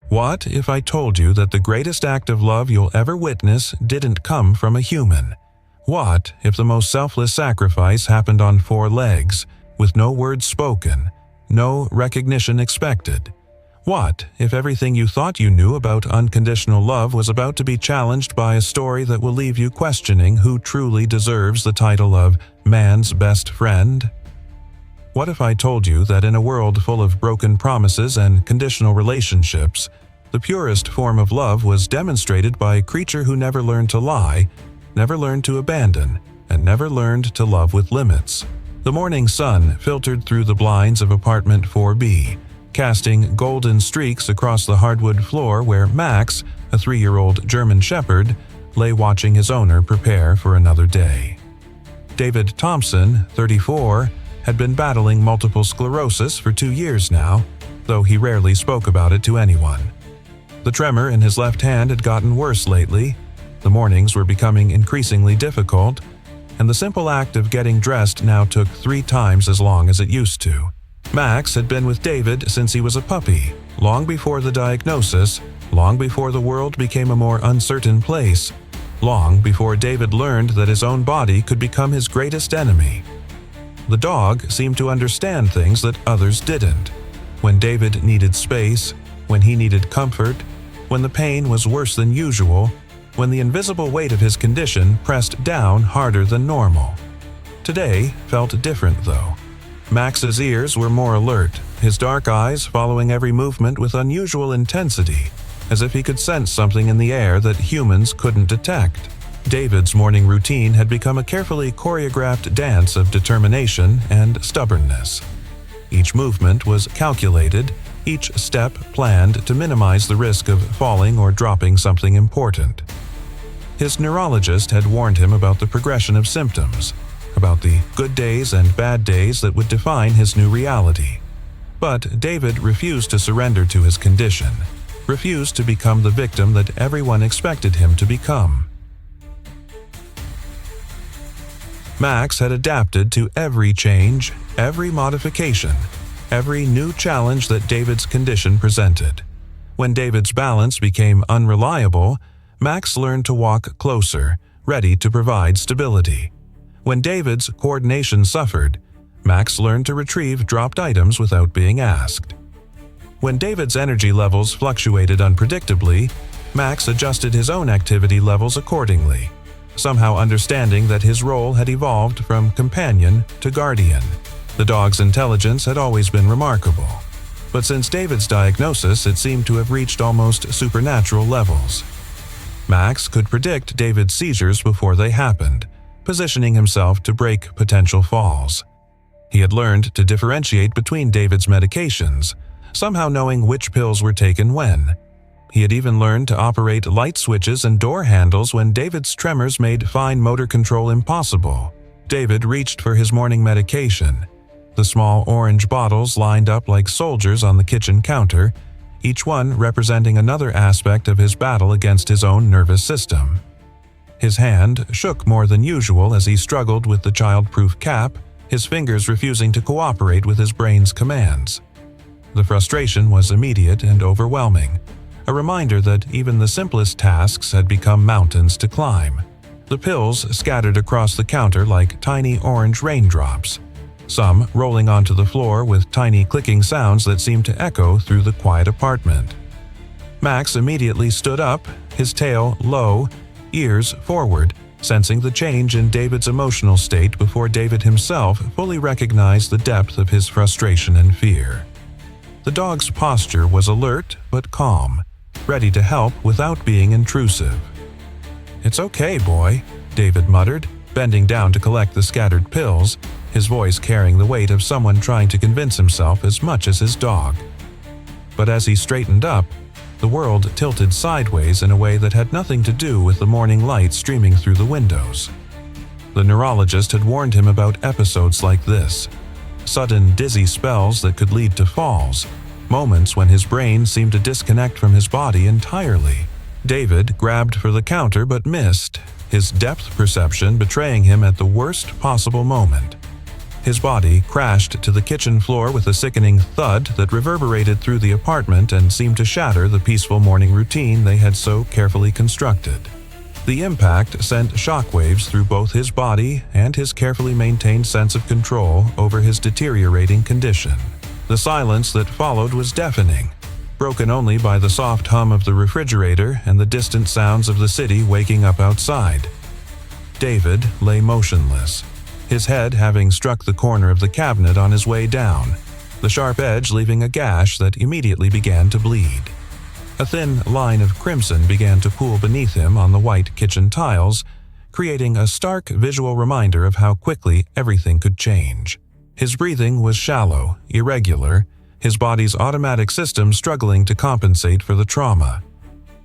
What if I told you that the greatest act of love you'll ever witness didn't come from a human? What if the most selfless sacrifice happened on 4 legs, with no words spoken, no recognition expected? What if everything you thought you knew about unconditional love was about to be challenged by a story that will leave you questioning who truly deserves the title of man's best friend? What if I told you that in a world full of broken promises and conditional relationships, the purest form of love was demonstrated by a creature who never learned to lie, never learned to abandon, and never learned to love with limits? The morning sun filtered through the blinds of apartment 4B, casting golden streaks across the hardwood floor where Max, a 3-year-old German Shepherd, lay watching his owner prepare for another day. David Thompson, 34, had been battling multiple sclerosis for 2 years now, though he rarely spoke about it to anyone. The tremor in his left hand had gotten worse lately, the mornings were becoming increasingly difficult, and the simple act of getting dressed now took 3 times as long as it used to. Max had been with David since he was a puppy, long before the diagnosis, long before the world became a more uncertain place, long before David learned that his own body could become his greatest enemy. The dog seemed to understand things that others didn't. When David needed space, when he needed comfort, when the pain was worse than usual, when the invisible weight of his condition pressed down harder than normal. Today felt different, though. Max's ears were more alert, his dark eyes following every movement with unusual intensity, as if he could sense something in the air that humans couldn't detect. David's morning routine had become a carefully choreographed dance of determination and stubbornness. Each movement was calculated, each step planned to minimize the risk of falling or dropping something important. His neurologist had warned him about the progression of symptoms, about the good days and bad days that would define his new reality. But David refused to surrender to his condition, refused to become the victim that everyone expected him to become. Max had adapted to every change, every modification, every new challenge that David's condition presented. When David's balance became unreliable, Max learned to walk closer, ready to provide stability. When David's coordination suffered, Max learned to retrieve dropped items without being asked. When David's energy levels fluctuated unpredictably, Max adjusted his own activity levels accordingly, somehow understanding that his role had evolved from companion to guardian. The dog's intelligence had always been remarkable, but since David's diagnosis, it seemed to have reached almost supernatural levels. Max could predict David's seizures before they happened, positioning himself to break potential falls. He had learned to differentiate between David's medications, somehow knowing which pills were taken when. He had even learned to operate light switches and door handles when David's tremors made fine motor control impossible. David reached for his morning medication. The small orange bottles lined up like soldiers on the kitchen counter, each one representing another aspect of his battle against his own nervous system. His hand shook more than usual as he struggled with the child-proof cap, his fingers refusing to cooperate with his brain's commands. The frustration was immediate and overwhelming, a reminder that even the simplest tasks had become mountains to climb. The pills scattered across the counter like tiny orange raindrops, some rolling onto the floor with tiny clicking sounds that seemed to echo through the quiet apartment. Max immediately stood up, his tail low, ears forward, sensing the change in David's emotional state before David himself fully recognized the depth of his frustration and fear. The dog's posture was alert but calm, ready to help without being intrusive. "It's okay, boy," David muttered, bending down to collect the scattered pills, his voice carrying the weight of someone trying to convince himself as much as his dog. But as he straightened up, the world tilted sideways in a way that had nothing to do with the morning light streaming through the windows. The neurologist had warned him about episodes like this, sudden dizzy spells that could lead to falls, moments when his brain seemed to disconnect from his body entirely. David grabbed for the counter but missed, his depth perception betraying him at the worst possible moment. His body crashed to the kitchen floor with a sickening thud that reverberated through the apartment and seemed to shatter the peaceful morning routine they had so carefully constructed. The impact sent shockwaves through both his body and his carefully maintained sense of control over his deteriorating condition. The silence that followed was deafening, broken only by the soft hum of the refrigerator and the distant sounds of the city waking up outside. David lay motionless, his head having struck the corner of the cabinet on his way down, the sharp edge leaving a gash that immediately began to bleed. A thin line of crimson began to pool beneath him on the white kitchen tiles, creating a stark visual reminder of how quickly everything could change. His breathing was shallow, irregular, his body's automatic system struggling to compensate for the trauma.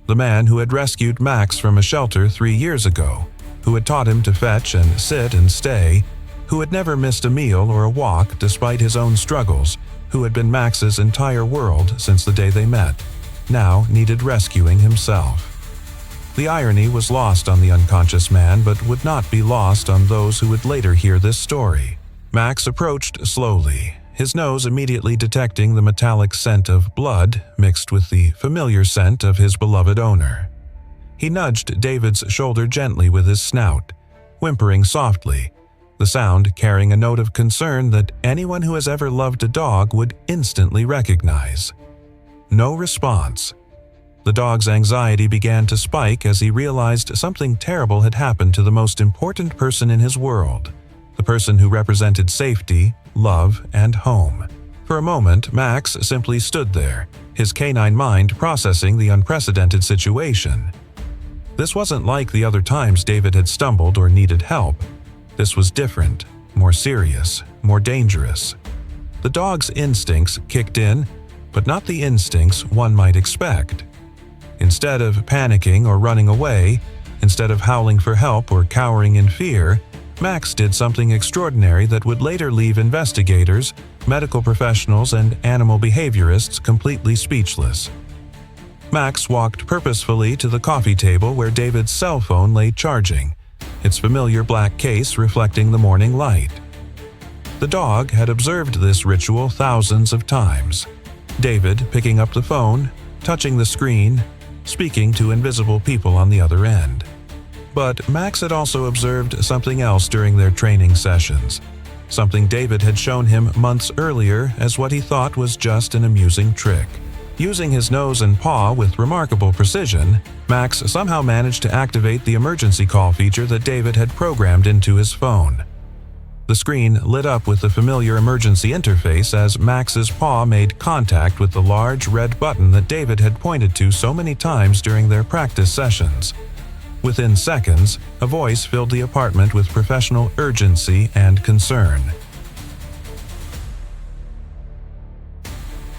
The man who had rescued Max from a shelter 3 years ago, who had taught him to fetch and sit and stay, who had never missed a meal or a walk despite his own struggles, who had been Max's entire world since the day they met, now needed rescuing himself. The irony was lost on the unconscious man, but would not be lost on those who would later hear this story. Max approached slowly, his nose immediately detecting the metallic scent of blood mixed with the familiar scent of his beloved owner. He nudged David's shoulder gently with his snout, whimpering softly, the sound carrying a note of concern that anyone who has ever loved a dog would instantly recognize. No response. The dog's anxiety began to spike as he realized something terrible had happened to the most important person in his world, the person who represented safety, love, and home. For a moment, Max simply stood there, his canine mind processing the unprecedented situation. This wasn't like the other times David had stumbled or needed help. This was different, more serious, more dangerous. The dog's instincts kicked in, but not the instincts one might expect. Instead of panicking or running away, instead of howling for help or cowering in fear, Max did something extraordinary that would later leave investigators, medical professionals, and animal behaviorists completely speechless. Max walked purposefully to the coffee table where David's cell phone lay charging, its familiar black case reflecting the morning light. The dog had observed this ritual thousands of times. David picking up the phone, touching the screen, speaking to invisible people on the other end. But Max had also observed something else during their training sessions, something David had shown him months earlier as what he thought was just an amusing trick. Using his nose and paw with remarkable precision, Max somehow managed to activate the emergency call feature that David had programmed into his phone. The screen lit up with the familiar emergency interface as Max's paw made contact with the large red button that David had pointed to so many times during their practice sessions. Within seconds, a voice filled the apartment with professional urgency and concern.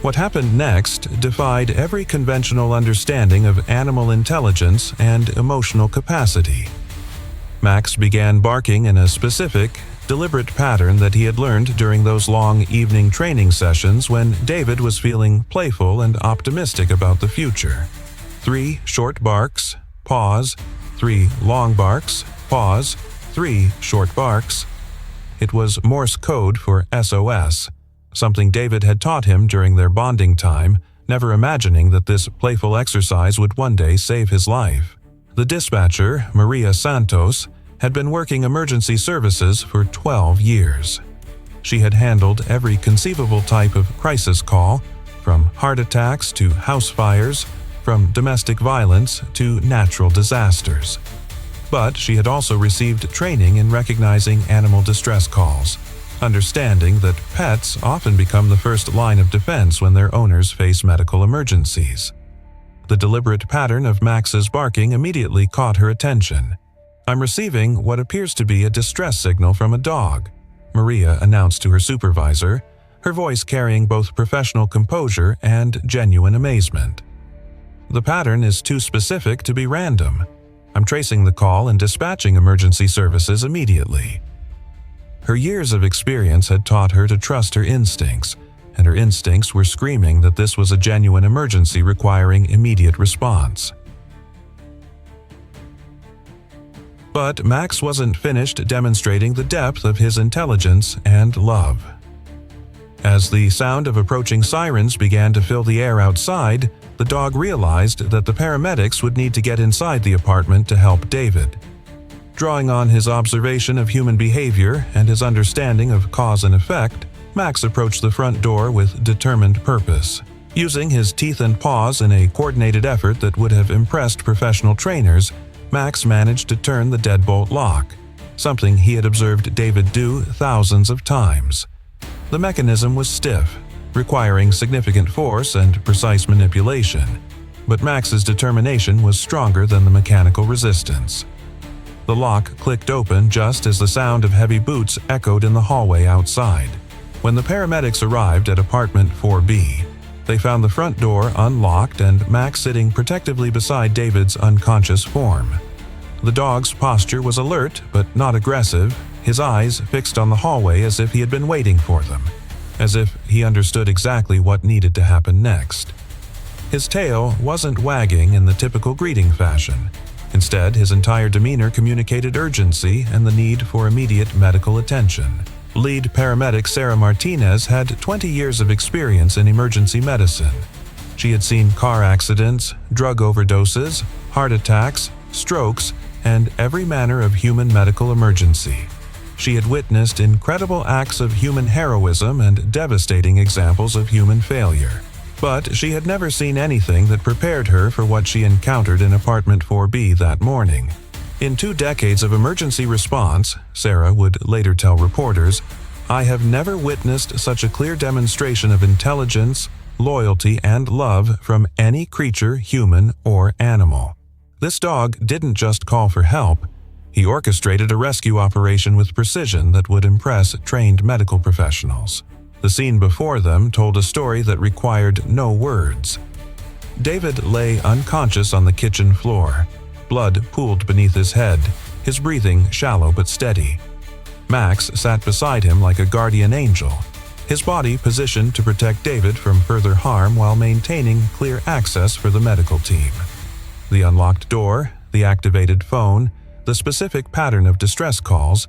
What happened next defied every conventional understanding of animal intelligence and emotional capacity. Max began barking in a specific, deliberate pattern that he had learned during those long evening training sessions when David was feeling playful and optimistic about the future. 3 short barks, pause, 3 long barks, pause, 3 short barks. It was Morse code for SOS, something David had taught him during their bonding time, never imagining that this playful exercise would one day save his life. The dispatcher, Maria Santos, had been working emergency services for 12 years. She had handled every conceivable type of crisis call, from heart attacks to house fires, from domestic violence to natural disasters. But she had also received training in recognizing animal distress calls, understanding that pets often become the first line of defense when their owners face medical emergencies. The deliberate pattern of Max's barking immediately caught her attention. "I'm receiving what appears to be a distress signal from a dog," Maria announced to her supervisor, her voice carrying both professional composure and genuine amazement. "The pattern is too specific to be random. I'm tracing the call and dispatching emergency services immediately." Her years of experience had taught her to trust her instincts, and her instincts were screaming that this was a genuine emergency requiring immediate response. But Max wasn't finished demonstrating the depth of his intelligence and love. As the sound of approaching sirens began to fill the air outside, the dog realized that the paramedics would need to get inside the apartment to help David. Drawing on his observation of human behavior and his understanding of cause and effect, Max approached the front door with determined purpose. Using his teeth and paws in a coordinated effort that would have impressed professional trainers, Max managed to turn the deadbolt lock, something he had observed David do thousands of times. The mechanism was stiff, requiring significant force and precise manipulation, but Max's determination was stronger than the mechanical resistance. The lock clicked open just as the sound of heavy boots echoed in the hallway outside. When the paramedics arrived at apartment 4B, they found the front door unlocked and Max sitting protectively beside David's unconscious form. The dog's posture was alert but not aggressive, his eyes fixed on the hallway as if he had been waiting for them, as if he understood exactly what needed to happen next. His tail wasn't wagging in the typical greeting fashion. Instead, his entire demeanor communicated urgency and the need for immediate medical attention. Lead paramedic Sarah Martinez had 20 years of experience in emergency medicine. She had seen car accidents, drug overdoses, heart attacks, strokes, and every manner of human medical emergency. She had witnessed incredible acts of human heroism and devastating examples of human failure. But she had never seen anything that prepared her for what she encountered in apartment 4B that morning. In 2 decades of emergency response, Sarah would later tell reporters, "I have never witnessed such a clear demonstration of intelligence, loyalty, and love from any creature, human or animal." This dog didn't just call for help. He orchestrated a rescue operation with precision that would impress trained medical professionals. The scene before them told a story that required no words. David lay unconscious on the kitchen floor. Blood pooled beneath his head, his breathing shallow but steady. Max sat beside him like a guardian angel, his body positioned to protect David from further harm while maintaining clear access for the medical team. The unlocked door, the activated phone, the specific pattern of distress calls,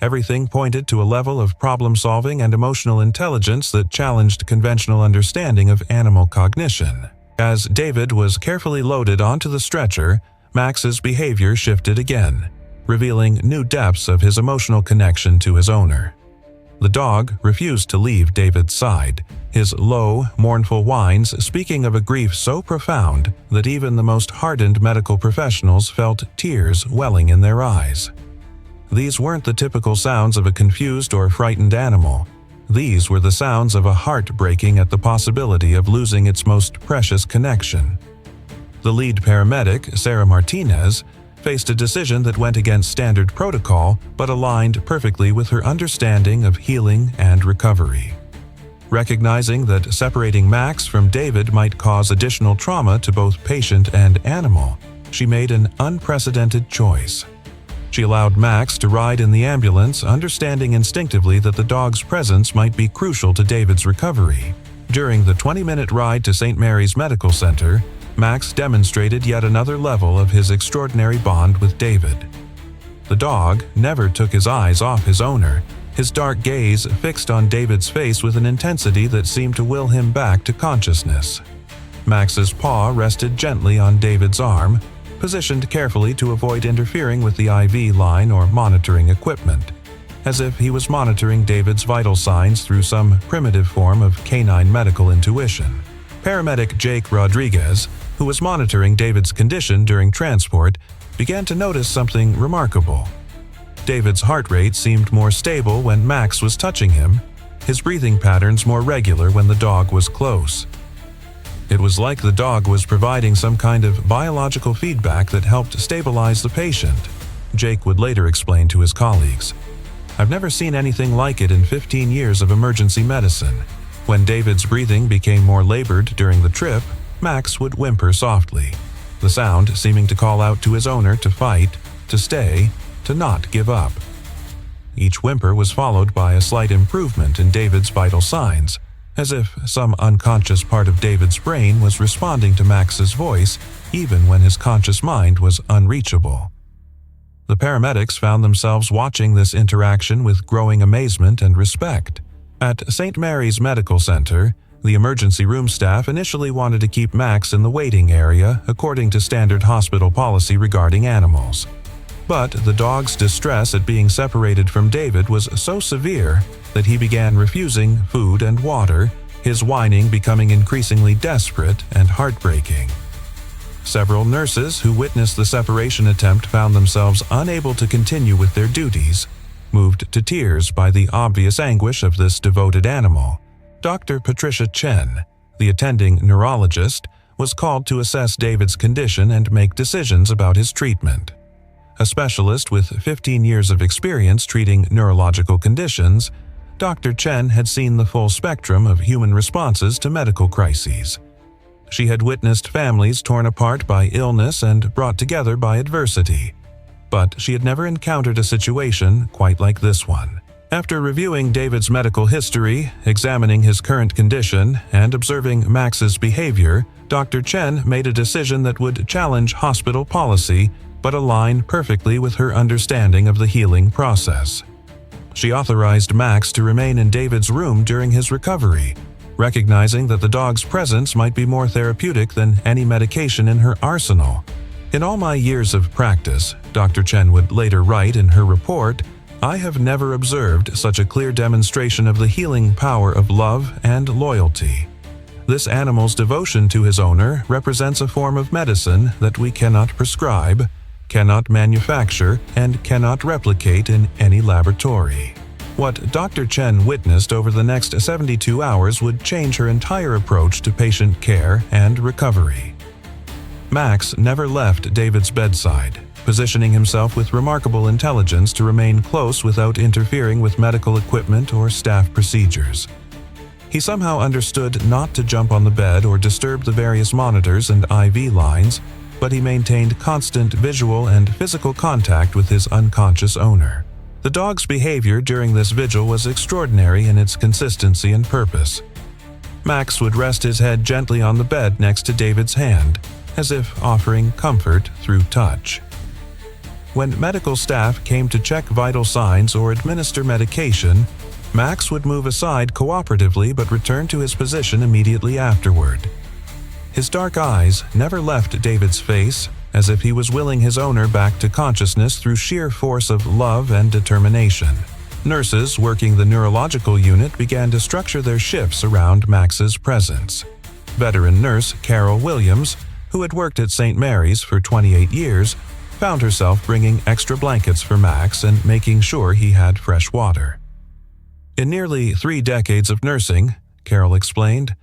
everything pointed to a level of problem-solving and emotional intelligence that challenged conventional understanding of animal cognition. As David was carefully loaded onto the stretcher, Max's behavior shifted again, revealing new depths of his emotional connection to his owner. The dog refused to leave David's side, his low, mournful whines speaking of a grief so profound that even the most hardened medical professionals felt tears welling in their eyes. These weren't the typical sounds of a confused or frightened animal. These were the sounds of a heart breaking at the possibility of losing its most precious connection. The lead paramedic, Sarah Martinez, faced a decision that went against standard protocol but aligned perfectly with her understanding of healing and recovery. Recognizing that separating Max from David might cause additional trauma to both patient and animal, she made an unprecedented choice. She allowed Max to ride in the ambulance, understanding instinctively that the dog's presence might be crucial to David's recovery. During the 20-minute ride to St. Mary's Medical Center, Max demonstrated yet another level of his extraordinary bond with David. The dog never took his eyes off his owner, his dark gaze fixed on David's face with an intensity that seemed to will him back to consciousness. Max's paw rested gently on David's arm, positioned carefully to avoid interfering with the IV line or monitoring equipment, as if he was monitoring David's vital signs through some primitive form of canine medical intuition. Paramedic Jake Rodriguez, who was monitoring David's condition during transport, began to notice something remarkable. David's heart rate seemed more stable when Max was touching him, his breathing patterns more regular when the dog was close. It was like the dog was providing some kind of biological feedback that helped stabilize the patient, Jake would later explain to his colleagues. "I've never seen anything like it in 15 years of emergency medicine." When David's breathing became more labored during the trip, Max would whimper softly, the sound seeming to call out to his owner to fight, to stay, to not give up. Each whimper was followed by a slight improvement in David's vital signs, as if some unconscious part of David's brain was responding to Max's voice even when his conscious mind was unreachable. The paramedics found themselves watching this interaction with growing amazement and respect. At St. Mary's Medical Center, the emergency room staff initially wanted to keep Max in the waiting area according to standard hospital policy regarding animals. But the dog's distress at being separated from David was so severe that he began refusing food and water, his whining becoming increasingly desperate and heartbreaking. Several nurses who witnessed the separation attempt found themselves unable to continue with their duties, moved to tears by the obvious anguish of this devoted animal. Dr. Patricia Chen, the attending neurologist, was called to assess David's condition and make decisions about his treatment. A specialist with 15 years of experience treating neurological conditions, Dr. Chen had seen the full spectrum of human responses to medical crises. She had witnessed families torn apart by illness and brought together by adversity, but she had never encountered a situation quite like this one. After reviewing David's medical history, examining his current condition, and observing Max's behavior, Dr. Chen made a decision that would challenge hospital policy but align perfectly with her understanding of the healing process. She authorized Max to remain in David's room during his recovery, recognizing that the dog's presence might be more therapeutic than any medication in her arsenal. "In all my years of practice," Dr. Chen would later write in her report, "I have never observed such a clear demonstration of the healing power of love and loyalty. This animal's devotion to his owner represents a form of medicine that we cannot prescribe, cannot manufacture, and cannot replicate in any laboratory." What Dr. Chen witnessed over the next 72 hours would change her entire approach to patient care and recovery. Max never left David's bedside, positioning himself with remarkable intelligence to remain close without interfering with medical equipment or staff procedures. He somehow understood not to jump on the bed or disturb the various monitors and IV lines, but he maintained constant visual and physical contact with his unconscious owner. The dog's behavior during this vigil was extraordinary in its consistency and purpose. Max would rest his head gently on the bed next to David's hand, as if offering comfort through touch. When medical staff came to check vital signs or administer medication, Max would move aside cooperatively but return to his position immediately afterward. His dark eyes never left David's face, as if he was willing his owner back to consciousness through sheer force of love and determination. Nurses working the neurological unit began to structure their shifts around Max's presence. Veteran nurse Carol Williams, who had worked at St. Mary's for 28 years, found herself bringing extra blankets for Max and making sure he had fresh water. "In nearly 3 decades of nursing," Carol explained,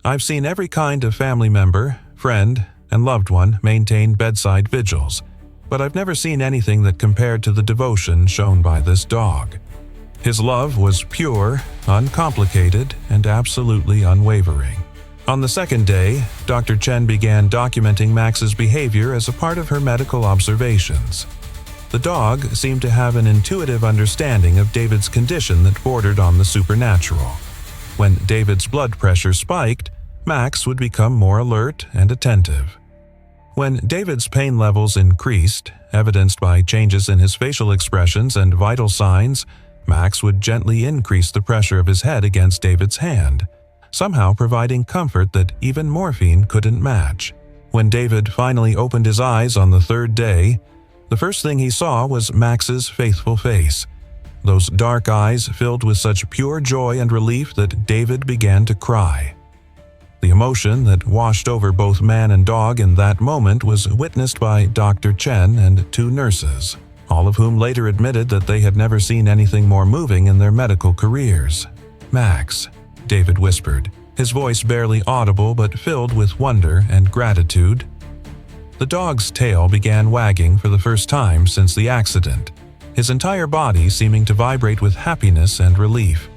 "I've seen every kind of family member, friend, and loved one maintain bedside vigils, but I've never seen anything that compared to the devotion shown by this dog. His love was pure, uncomplicated, and absolutely unwavering." On the second day, Dr. Chen began documenting Max's behavior as a part of her medical observations. The dog seemed to have an intuitive understanding of David's condition that bordered on the supernatural. When David's blood pressure spiked, Max would become more alert and attentive. When David's pain levels increased, evidenced by changes in his facial expressions and vital signs, Max would gently increase the pressure of his head against David's hand, somehow providing comfort that even morphine couldn't match. When David finally opened his eyes on the 3rd day, the first thing he saw was Max's faithful face, those dark eyes filled with such pure joy and relief that David began to cry. The emotion that washed over both man and dog in that moment was witnessed by Dr. Chen and 2 nurses, all of whom later admitted that they had never seen anything more moving in their medical careers. "Max," David whispered, his voice barely audible but filled with wonder and gratitude. The dog's tail began wagging for the first time since the accident, his entire body seeming to vibrate with happiness and relief.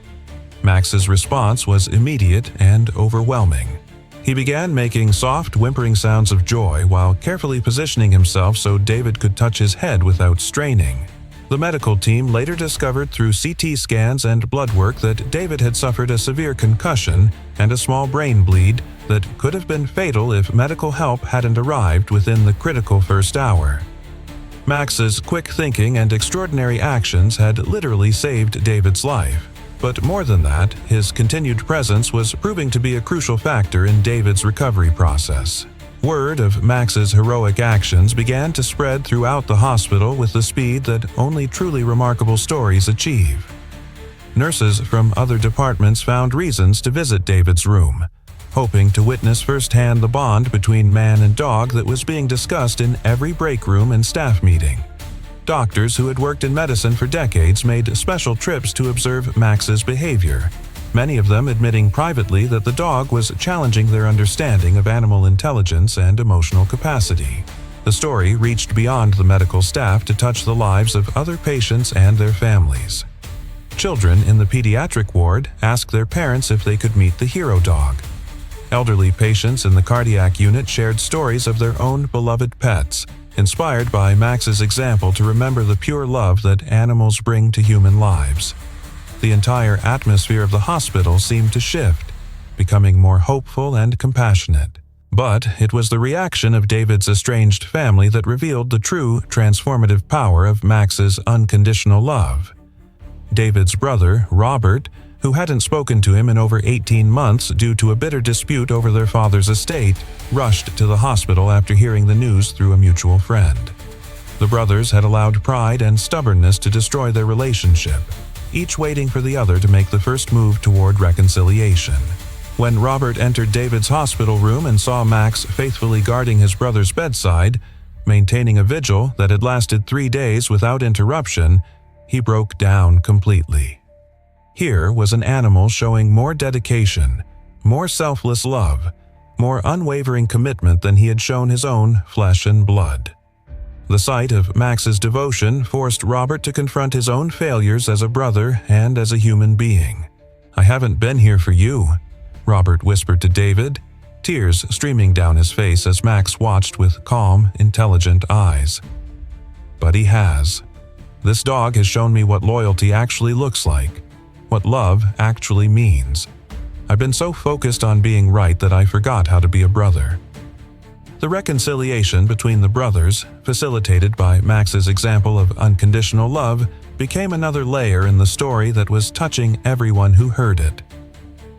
Max's response was immediate and overwhelming. He began making soft, whimpering sounds of joy while carefully positioning himself so David could touch his head without straining. The medical team later discovered through CT scans and blood work that David had suffered a severe concussion and a small brain bleed that could have been fatal if medical help hadn't arrived within the critical first hour. Max's quick thinking and extraordinary actions had literally saved David's life. But more than that, his continued presence was proving to be a crucial factor in David's recovery process. Word of Max's heroic actions began to spread throughout the hospital with the speed that only truly remarkable stories achieve. Nurses from other departments found reasons to visit David's room, hoping to witness firsthand the bond between man and dog that was being discussed in every break room and staff meeting. Doctors who had worked in medicine for decades made special trips to observe Max's behavior, many of them admitting privately that the dog was challenging their understanding of animal intelligence and emotional capacity. The story reached beyond the medical staff to touch the lives of other patients and their families. Children in the pediatric ward asked their parents if they could meet the hero dog. Elderly patients in the cardiac unit shared stories of their own beloved pets, inspired by Max's example to remember the pure love that animals bring to human lives. The entire atmosphere of the hospital seemed to shift, becoming more hopeful and compassionate. But it was the reaction of David's estranged family that revealed the true transformative power of Max's unconditional love. David's brother, Robert, who hadn't spoken to him in over 18 months due to a bitter dispute over their father's estate, rushed to the hospital after hearing the news through a mutual friend. The brothers had allowed pride and stubbornness to destroy their relationship, each waiting for the other to make the first move toward reconciliation. When Robert entered David's hospital room and saw Max faithfully guarding his brother's bedside, maintaining a vigil that had lasted 3 days without interruption, he broke down completely. Here was an animal showing more dedication, more selfless love, more unwavering commitment than he had shown his own flesh and blood. The sight of Max's devotion forced Robert to confront his own failures as a brother and as a human being. "I haven't been here for you," Robert whispered to David, tears streaming down his face as Max watched with calm, intelligent eyes. "But he has. This dog has shown me what loyalty actually looks like, what love actually means. I've been so focused on being right that I forgot how to be a brother." The reconciliation between the brothers, facilitated by Max's example of unconditional love, became another layer in the story that was touching everyone who heard it.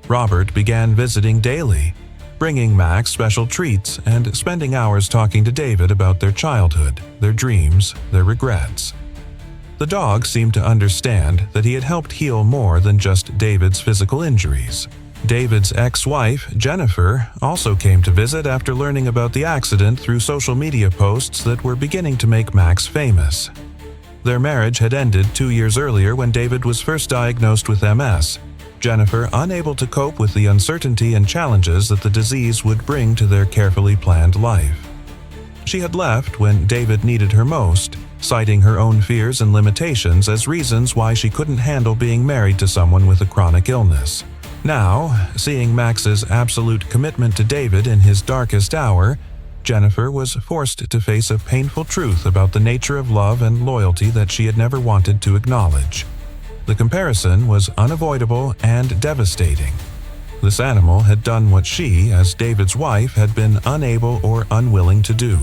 Robert began visiting daily, bringing Max special treats and spending hours talking to David about their childhood, their dreams, their regrets. The dog seemed to understand that he had helped heal more than just David's physical injuries. David's ex-wife, Jennifer, also came to visit after learning about the accident through social media posts that were beginning to make Max famous. Their marriage had ended 2 years earlier when David was first diagnosed with MS, Jennifer unable to cope with the uncertainty and challenges that the disease would bring to their carefully planned life. She had left when David needed her most, citing her own fears and limitations as reasons why she couldn't handle being married to someone with a chronic illness. Now, seeing Max's absolute commitment to David in his darkest hour, Jennifer was forced to face a painful truth about the nature of love and loyalty that she had never wanted to acknowledge. The comparison was unavoidable and devastating. This animal had done what she, as David's wife, had been unable or unwilling to do.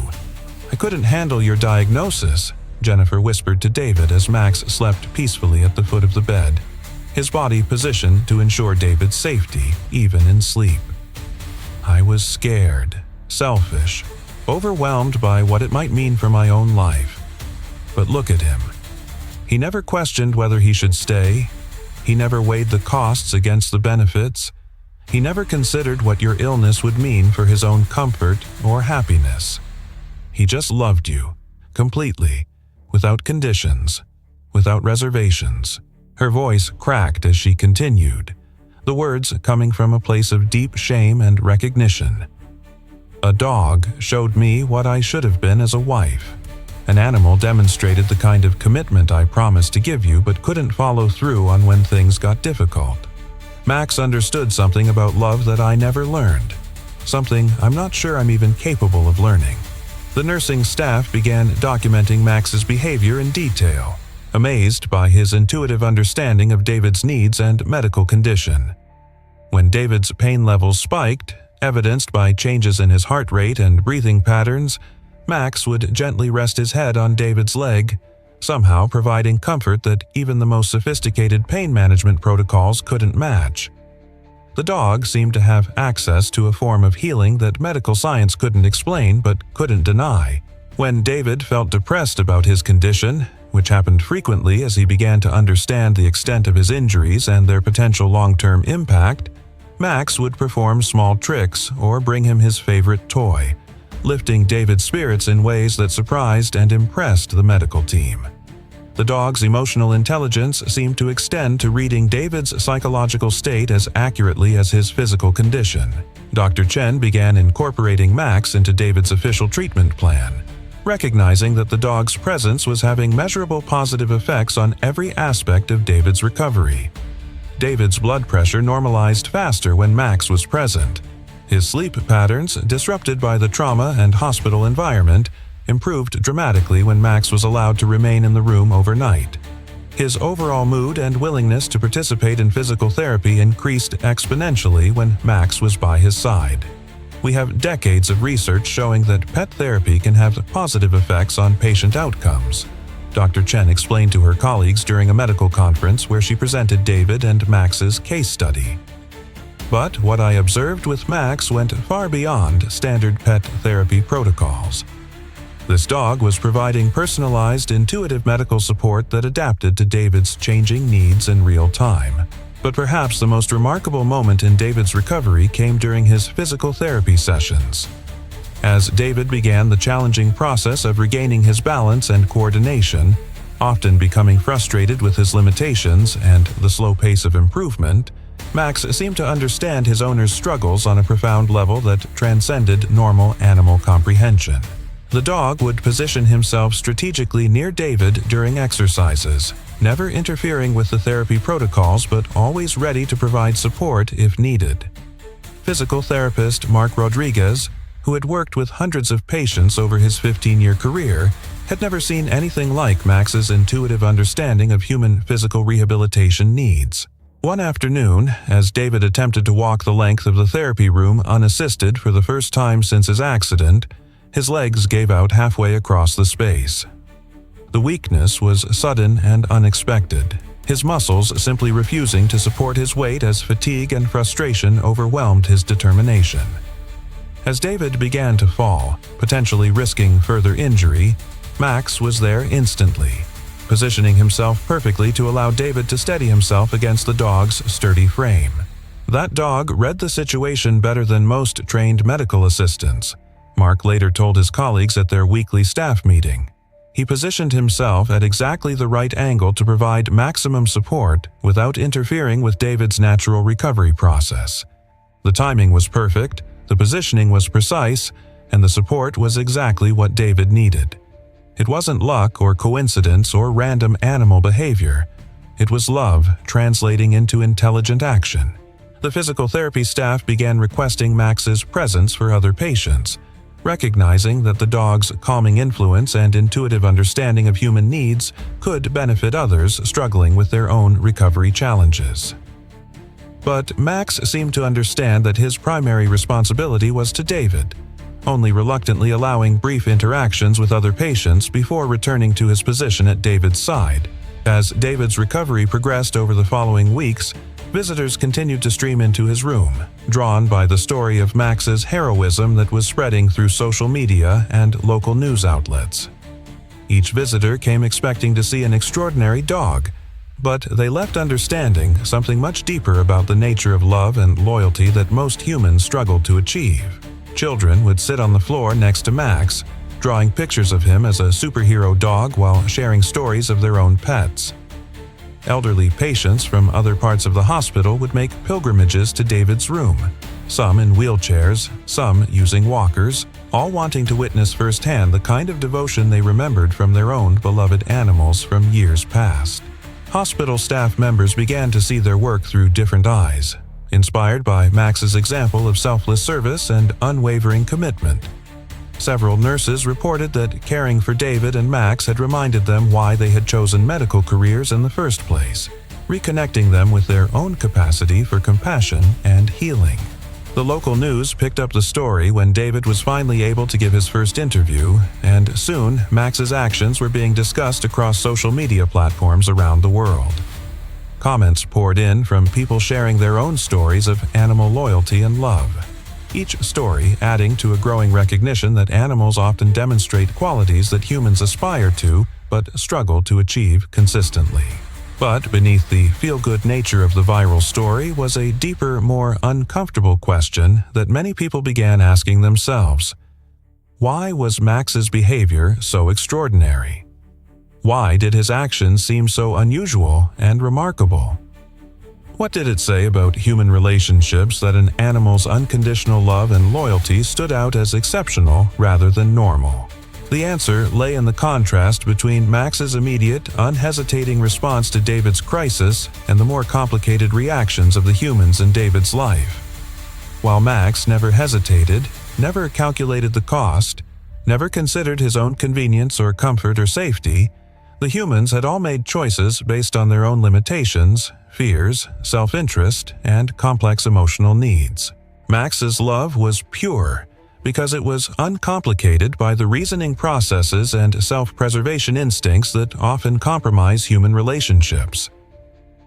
"I couldn't handle your diagnosis," Jennifer whispered to David as Max slept peacefully at the foot of the bed, his body positioned to ensure David's safety, even in sleep. "I was scared, selfish, overwhelmed by what it might mean for my own life. But look at him. He never questioned whether he should stay. He never weighed the costs against the benefits. He never considered what your illness would mean for his own comfort or happiness. He just loved you, completely, without conditions, without reservations." Her voice cracked as she continued, the words coming from a place of deep shame and recognition. "A dog showed me what I should have been as a wife. An animal demonstrated the kind of commitment I promised to give you but couldn't follow through on when things got difficult. Max understood something about love that I never learned, something I'm not sure I'm even capable of learning." The nursing staff began documenting Max's behavior in detail, amazed by his intuitive understanding of David's needs and medical condition. When David's pain levels spiked, evidenced by changes in his heart rate and breathing patterns, Max would gently rest his head on David's leg, somehow providing comfort that even the most sophisticated pain management protocols couldn't match. The dog seemed to have access to a form of healing that medical science couldn't explain but couldn't deny. When David felt depressed about his condition, which happened frequently as he began to understand the extent of his injuries and their potential long-term impact, Max would perform small tricks or bring him his favorite toy, lifting David's spirits in ways that surprised and impressed the medical team. The dog's emotional intelligence seemed to extend to reading David's psychological state as accurately as his physical condition. Dr. Chen began incorporating Max into David's official treatment plan, recognizing that the dog's presence was having measurable positive effects on every aspect of David's recovery. David's blood pressure normalized faster when Max was present. His sleep patterns, disrupted by the trauma and hospital environment, improved dramatically when Max was allowed to remain in the room overnight. His overall mood and willingness to participate in physical therapy increased exponentially when Max was by his side. We have decades of research showing that pet therapy can have positive effects on patient outcomes, Dr. Chen explained to her colleagues during a medical conference where she presented David and Max's case study. But what I observed with Max went far beyond standard pet therapy protocols. This dog was providing personalized, intuitive medical support that adapted to David's changing needs in real time. But perhaps the most remarkable moment in David's recovery came during his physical therapy sessions. As David began the challenging process of regaining his balance and coordination, often becoming frustrated with his limitations and the slow pace of improvement, Max seemed to understand his owner's struggles on a profound level that transcended normal animal comprehension. The dog would position himself strategically near David during exercises, never interfering with the therapy protocols but always ready to provide support if needed. Physical therapist Mark Rodriguez, who had worked with hundreds of patients over his 15-year career, had never seen anything like Max's intuitive understanding of human physical rehabilitation needs. One afternoon, as David attempted to walk the length of the therapy room unassisted for the first time since his accident, his legs gave out halfway across the space. The weakness was sudden and unexpected, his muscles simply refusing to support his weight as fatigue and frustration overwhelmed his determination. As David began to fall, potentially risking further injury, Max was there instantly, positioning himself perfectly to allow David to steady himself against the dog's sturdy frame. That dog read the situation better than most trained medical assistants, Mark later told his colleagues at their weekly staff meeting. He positioned himself at exactly the right angle to provide maximum support without interfering with David's natural recovery process. The timing was perfect, the positioning was precise, and the support was exactly what David needed. It wasn't luck or coincidence or random animal behavior. It was love translating into intelligent action. The physical therapy staff began requesting Max's presence for other patients, recognizing that the dog's calming influence and intuitive understanding of human needs could benefit others struggling with their own recovery challenges. But Max seemed to understand that his primary responsibility was to David, only reluctantly allowing brief interactions with other patients before returning to his position at David's side. As David's recovery progressed over the following weeks, visitors continued to stream into his room, drawn by the story of Max's heroism that was spreading through social media and local news outlets. Each visitor came expecting to see an extraordinary dog, but they left understanding something much deeper about the nature of love and loyalty that most humans struggled to achieve. Children would sit on the floor next to Max, drawing pictures of him as a superhero dog while sharing stories of their own pets. Elderly patients from other parts of the hospital would make pilgrimages to David's room, some in wheelchairs, some using walkers, all wanting to witness firsthand the kind of devotion they remembered from their own beloved animals from years past. Hospital staff members began to see their work through different eyes, inspired by Max's example of selfless service and unwavering commitment. Several nurses reported that caring for David and Max had reminded them why they had chosen medical careers in the first place, reconnecting them with their own capacity for compassion and healing. The local news picked up the story when David was finally able to give his first interview, and soon Max's actions were being discussed across social media platforms around the world. Comments poured in from people sharing their own stories of animal loyalty and love, each story adding to a growing recognition that animals often demonstrate qualities that humans aspire to but struggle to achieve consistently. But beneath the feel-good nature of the viral story was a deeper, more uncomfortable question that many people began asking themselves. Why was Max's behavior so extraordinary? Why did his actions seem so unusual and remarkable? What did it say about human relationships that an animal's unconditional love and loyalty stood out as exceptional rather than normal? The answer lay in the contrast between Max's immediate, unhesitating response to David's crisis and the more complicated reactions of the humans in David's life. While Max never hesitated, never calculated the cost, never considered his own convenience or comfort or safety, the humans had all made choices based on their own limitations, fears, self-interest, and complex emotional needs. Max's love was pure, because it was uncomplicated by the reasoning processes and self-preservation instincts that often compromise human relationships.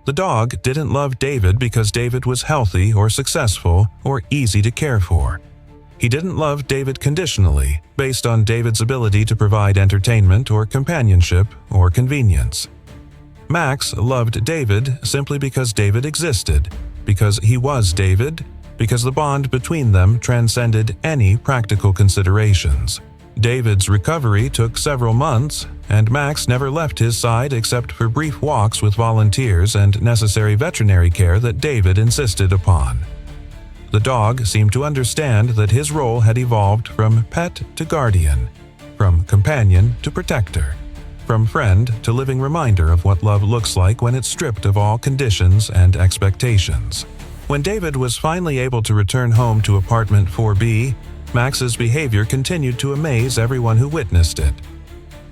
The dog didn't love David because David was healthy or successful or easy to care for. He didn't love David conditionally, based on David's ability to provide entertainment or companionship or convenience. Max loved David simply because David existed, because he was David, because the bond between them transcended any practical considerations. David's recovery took several months, and Max never left his side except for brief walks with volunteers and necessary veterinary care that David insisted upon. The dog seemed to understand that his role had evolved from pet to guardian, from companion to protector, from friend to living reminder of what love looks like when it's stripped of all conditions and expectations. When David was finally able to return home to apartment 4B, Max's behavior continued to amaze everyone who witnessed it.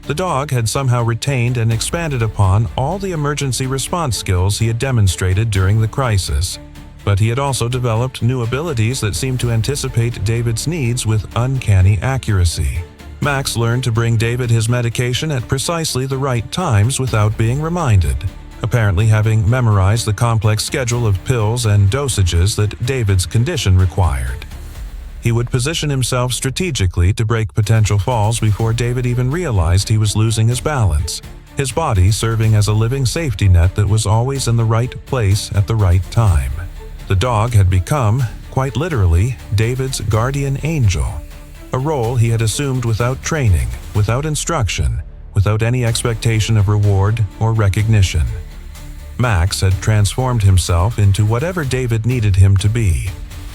The dog had somehow retained and expanded upon all the emergency response skills he had demonstrated during the crisis, but he had also developed new abilities that seemed to anticipate David's needs with uncanny accuracy. Max learned to bring David his medication at precisely the right times without being reminded, apparently having memorized the complex schedule of pills and dosages that David's condition required. He would position himself strategically to break potential falls before David even realized he was losing his balance, his body serving as a living safety net that was always in the right place at the right time. The dog had become, quite literally, David's guardian angel, a role he had assumed without training, without instruction, without any expectation of reward or recognition. Max had transformed himself into whatever David needed him to be,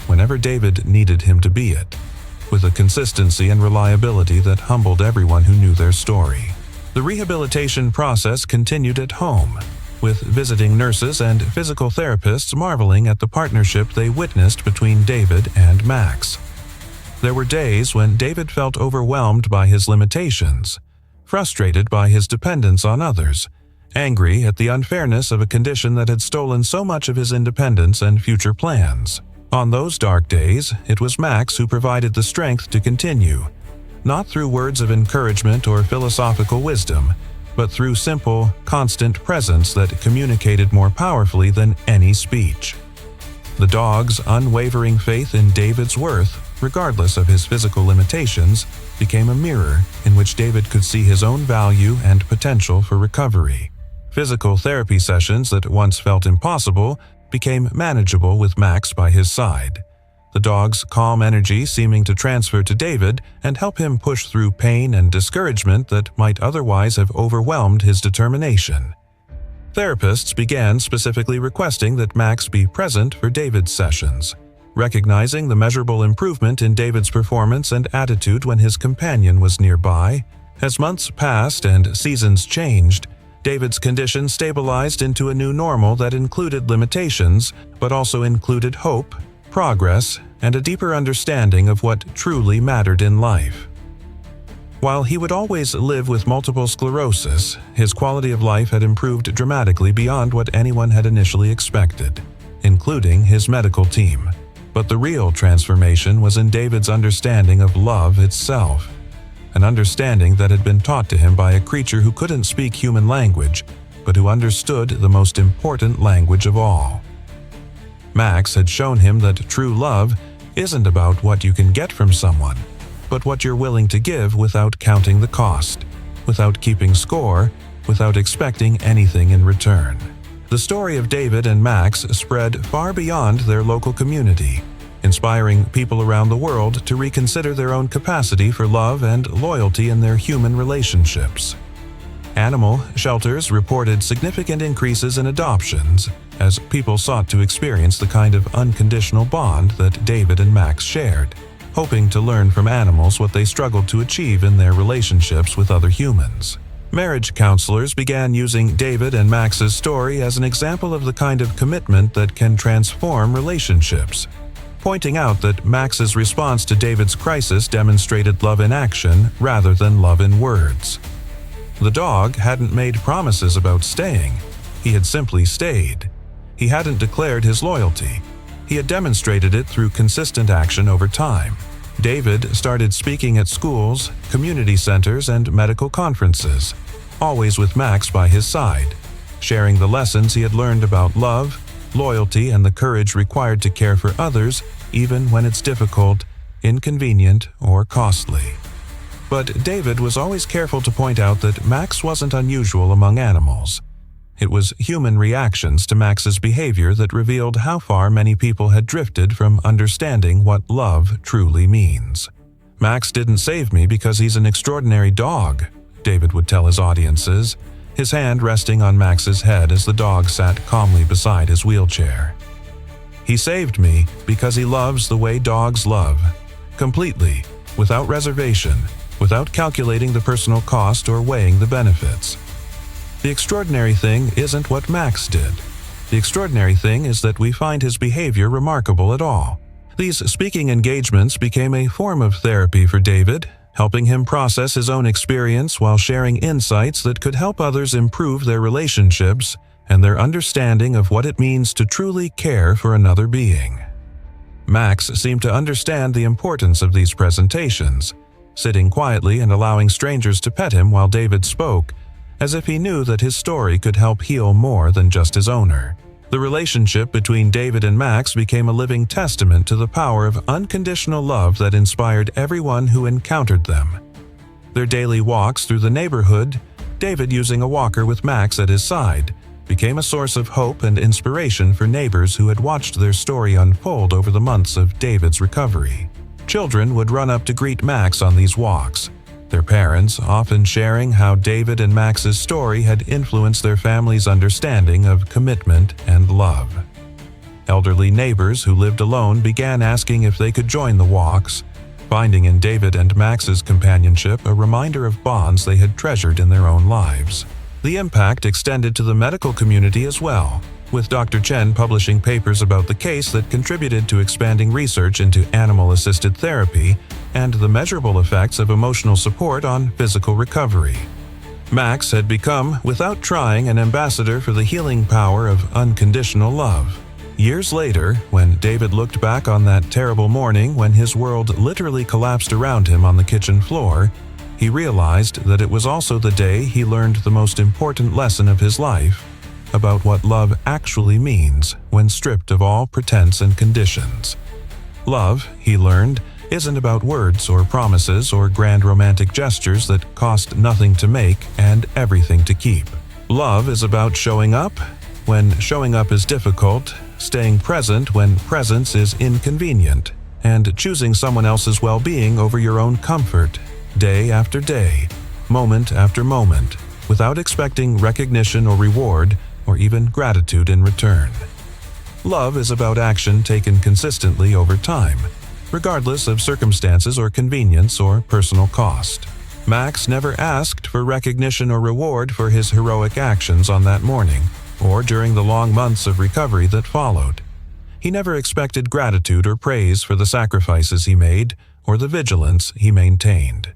whenever David needed him to be it, with a consistency and reliability that humbled everyone who knew their story. The rehabilitation process continued at home, with visiting nurses and physical therapists marveling at the partnership they witnessed between David and Max. There were days when David felt overwhelmed by his limitations, frustrated by his dependence on others, angry at the unfairness of a condition that had stolen so much of his independence and future plans. On those dark days, it was Max who provided the strength to continue, not through words of encouragement or philosophical wisdom, but through simple, constant presence that communicated more powerfully than any speech. The dog's unwavering faith in David's worth, regardless of his physical limitations, became a mirror in which David could see his own value and potential for recovery. Physical therapy sessions that once felt impossible became manageable with Max by his side, the dog's calm energy seeming to transfer to David and help him push through pain and discouragement that might otherwise have overwhelmed his determination. Therapists began specifically requesting that Max be present for David's sessions, recognizing the measurable improvement in David's performance and attitude when his companion was nearby. As months passed and seasons changed, David's condition stabilized into a new normal that included limitations, but also included hope, progress, and a deeper understanding of what truly mattered in life. While he would always live with multiple sclerosis, his quality of life had improved dramatically beyond what anyone had initially expected, including his medical team. But the real transformation was in David's understanding of love itself, an understanding that had been taught to him by a creature who couldn't speak human language, but who understood the most important language of all. Max had shown him that true love isn't about what you can get from someone, but what you're willing to give without counting the cost, without keeping score, without expecting anything in return. The story of David and Max spread far beyond their local community, inspiring people around the world to reconsider their own capacity for love and loyalty in their human relationships. Animal shelters reported significant increases in adoptions as people sought to experience the kind of unconditional bond that David and Max shared, hoping to learn from animals what they struggled to achieve in their relationships with other humans. Marriage counselors began using David and Max's story as an example of the kind of commitment that can transform relationships, pointing out that Max's response to David's crisis demonstrated love in action rather than love in words. The dog hadn't made promises about staying. He had simply stayed. He hadn't declared his loyalty. He had demonstrated it through consistent action over time. David started speaking at schools, community centers, and medical conferences, always with Max by his side, sharing the lessons he had learned about love, loyalty, and the courage required to care for others even when it's difficult, inconvenient, or costly. But David was always careful to point out that Max wasn't unusual among animals. It was human reactions to Max's behavior that revealed how far many people had drifted from understanding what love truly means. "Max didn't save me because he's an extraordinary dog," David would tell his audiences, his hand resting on Max's head as the dog sat calmly beside his wheelchair. "He saved me because he loves the way dogs love, completely, without reservation, without calculating the personal cost or weighing the benefits." The extraordinary thing isn't what Max did. The extraordinary thing is that we find his behavior remarkable at all. These speaking engagements became a form of therapy for David, helping him process his own experience while sharing insights that could help others improve their relationships and their understanding of what it means to truly care for another being. Max seemed to understand the importance of these presentations, sitting quietly and allowing strangers to pet him while David spoke, as if he knew that his story could help heal more than just his owner. The relationship between David and Max became a living testament to the power of unconditional love that inspired everyone who encountered them. Their daily walks through the neighborhood, David using a walker with Max at his side, became a source of hope and inspiration for neighbors who had watched their story unfold over the months of David's recovery. Children would run up to greet Max on these walks, their parents often sharing how David and Max's story had influenced their family's understanding of commitment and love. Elderly neighbors who lived alone began asking if they could join the walks, finding in David and Max's companionship a reminder of bonds they had treasured in their own lives. The impact extended to the medical community as well, with Dr. Chen publishing papers about the case that contributed to expanding research into animal-assisted therapy and the measurable effects of emotional support on physical recovery. Max had become, without trying, an ambassador for the healing power of unconditional love. Years later, when David looked back on that terrible morning when his world literally collapsed around him on the kitchen floor, he realized that it was also the day he learned the most important lesson of his life about what love actually means when stripped of all pretense and conditions. Love, he learned, isn't about words or promises or grand romantic gestures that cost nothing to make and everything to keep. Love is about showing up when showing up is difficult, staying present when presence is inconvenient, and choosing someone else's well-being over your own comfort, day after day, moment after moment, without expecting recognition or reward, or even gratitude in return. Love is about action taken consistently over time, regardless of circumstances or convenience or personal cost. Max never asked for recognition or reward for his heroic actions on that morning, or during the long months of recovery that followed. He never expected gratitude or praise for the sacrifices he made or the vigilance he maintained.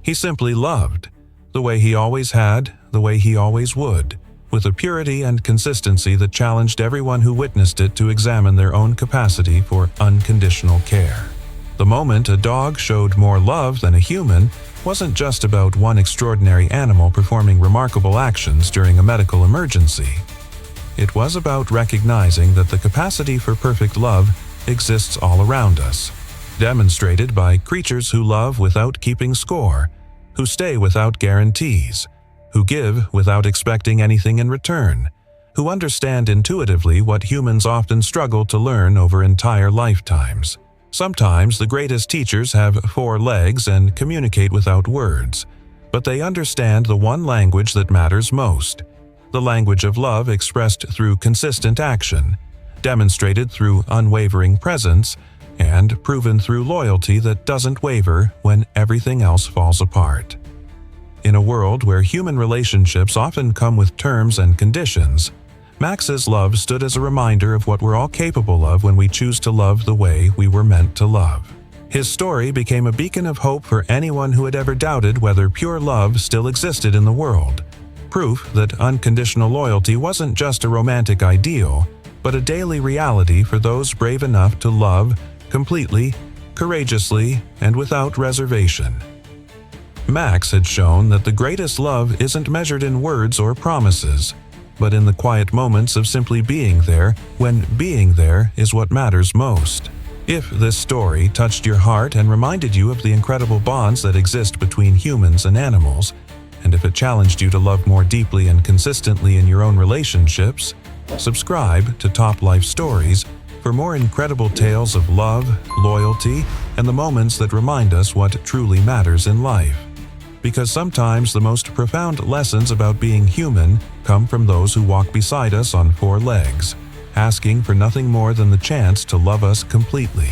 He simply loved, the way he always had, the way he always would, with a purity and consistency that challenged everyone who witnessed it to examine their own capacity for unconditional care. The moment a dog showed more love than a human wasn't just about one extraordinary animal performing remarkable actions during a medical emergency. It was about recognizing that the capacity for perfect love exists all around us, demonstrated by creatures who love without keeping score, who stay without guarantees, who give without expecting anything in return, who understand intuitively what humans often struggle to learn over entire lifetimes. Sometimes the greatest teachers have 4 legs and communicate without words, but they understand the one language that matters most, the language of love expressed through consistent action, demonstrated through unwavering presence, and proven through loyalty that doesn't waver when everything else falls apart. In a world where human relationships often come with terms and conditions, Max's love stood as a reminder of what we're all capable of when we choose to love the way we were meant to love. His story became a beacon of hope for anyone who had ever doubted whether pure love still existed in the world. Proof that unconditional loyalty wasn't just a romantic ideal, but a daily reality for those brave enough to love completely, courageously, and without reservation. Max had shown that the greatest love isn't measured in words or promises, but in the quiet moments of simply being there when being there is what matters most. If this story touched your heart and reminded you of the incredible bonds that exist between humans and animals, and if it challenged you to love more deeply and consistently in your own relationships, subscribe to Top Life Stories for more incredible tales of love, loyalty, and the moments that remind us what truly matters in life. Because sometimes the most profound lessons about being human come from those who walk beside us on 4 legs, asking for nothing more than the chance to love us completely.